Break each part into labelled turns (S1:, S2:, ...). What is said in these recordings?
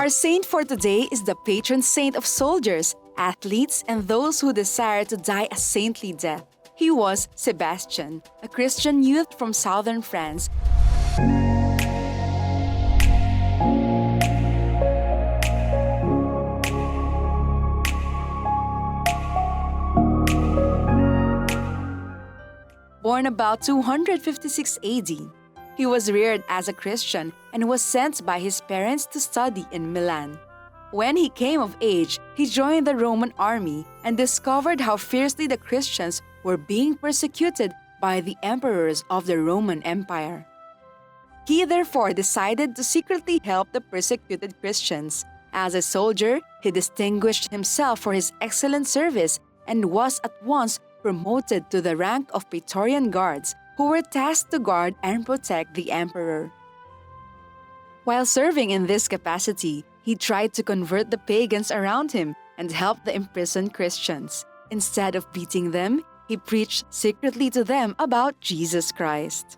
S1: Our saint for today is the patron saint of soldiers, athletes, and those who desire to die a saintly death. He was Sebastian, a Christian youth from southern France. Born about 256 AD, he was reared as a Christian and was sent by his parents to study in Milan. When he came of age, he joined the Roman army and discovered how fiercely the Christians were being persecuted by the emperors of the Roman Empire. He therefore decided to secretly help the persecuted Christians. As a soldier, he distinguished himself for his excellent service and was at once promoted to the rank of Praetorian Guards, who were tasked to guard and protect the emperor. While serving in this capacity, he tried to convert the pagans around him and help the imprisoned Christians. Instead of beating them, he preached secretly to them about Jesus Christ.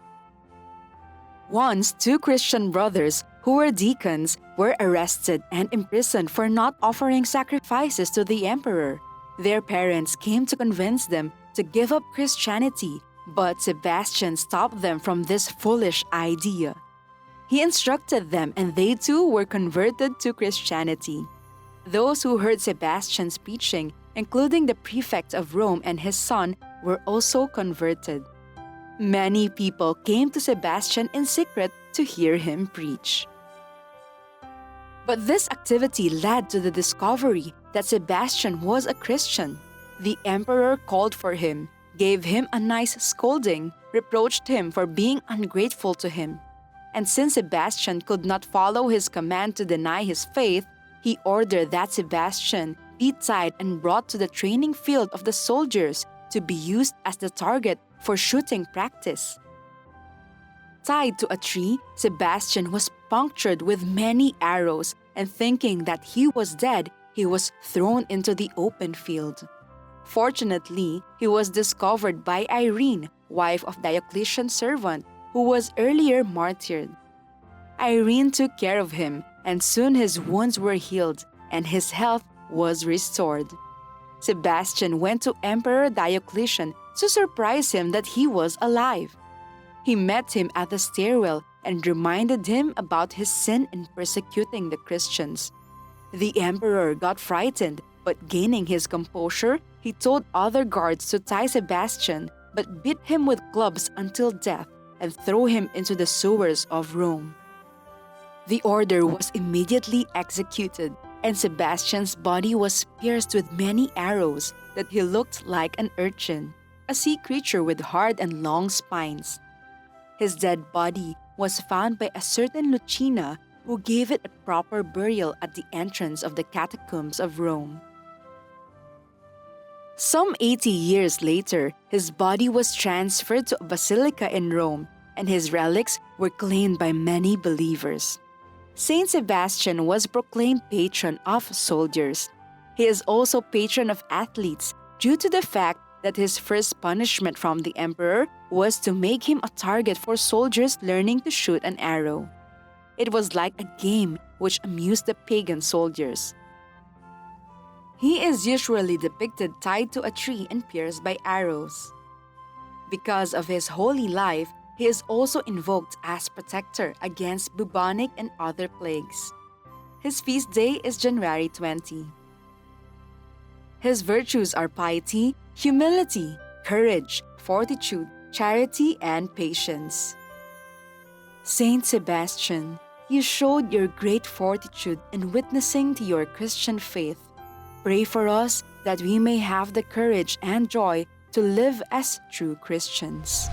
S1: Once, two Christian brothers who were deacons were arrested and imprisoned for not offering sacrifices to the emperor. Their parents came to convince them to give up Christianity, but Sebastian stopped them from this foolish idea. He instructed them and they too were converted to Christianity. Those who heard Sebastian's preaching, including the prefect of Rome and his son, were also converted. Many people came to Sebastian in secret to hear him preach. But this activity led to the discovery that Sebastian was a Christian. The emperor called for him, gave him a nice scolding, reproached him for being ungrateful to him. And since Sebastian could not follow his command to deny his faith, he ordered that Sebastian be tied and brought to the training field of the soldiers to be used as the target for shooting practice. Tied to a tree, Sebastian was punctured with many arrows, and thinking that he was dead, he was thrown into the open field. Fortunately, he was discovered by Irene, wife of Diocletian's servant, who was earlier martyred. Irene took care of him, and soon his wounds were healed, and his health was restored. Sebastian went to Emperor Diocletian to surprise him that he was alive. He met him at the stairwell and reminded him about his sin in persecuting the Christians. The emperor got frightened, but gaining his composure, he told other guards to tie Sebastian, but beat him with clubs until death and throw him into the sewers of Rome. The order was immediately executed, and Sebastian's body was pierced with many arrows that he looked like an urchin, a sea creature with hard and long spines. His dead body was found by a certain Lucina, who gave it a proper burial at the entrance of the catacombs of Rome. Some 80 years later, his body was transferred to a basilica in Rome, and his relics were claimed by many believers. Saint Sebastian was proclaimed patron of soldiers. He is also patron of athletes due to the fact that his first punishment from the emperor was to make him a target for soldiers learning to shoot an arrow. It was like a game which amused the pagan soldiers. He is usually depicted tied to a tree and pierced by arrows. Because of his holy life, he is also invoked as protector against bubonic and other plagues. His feast day is January 20. His virtues are piety, humility, courage, fortitude, charity, and patience. Saint Sebastian, you showed your great fortitude in witnessing to your Christian faith. Pray for us that we may have the courage and joy to live as true Christians.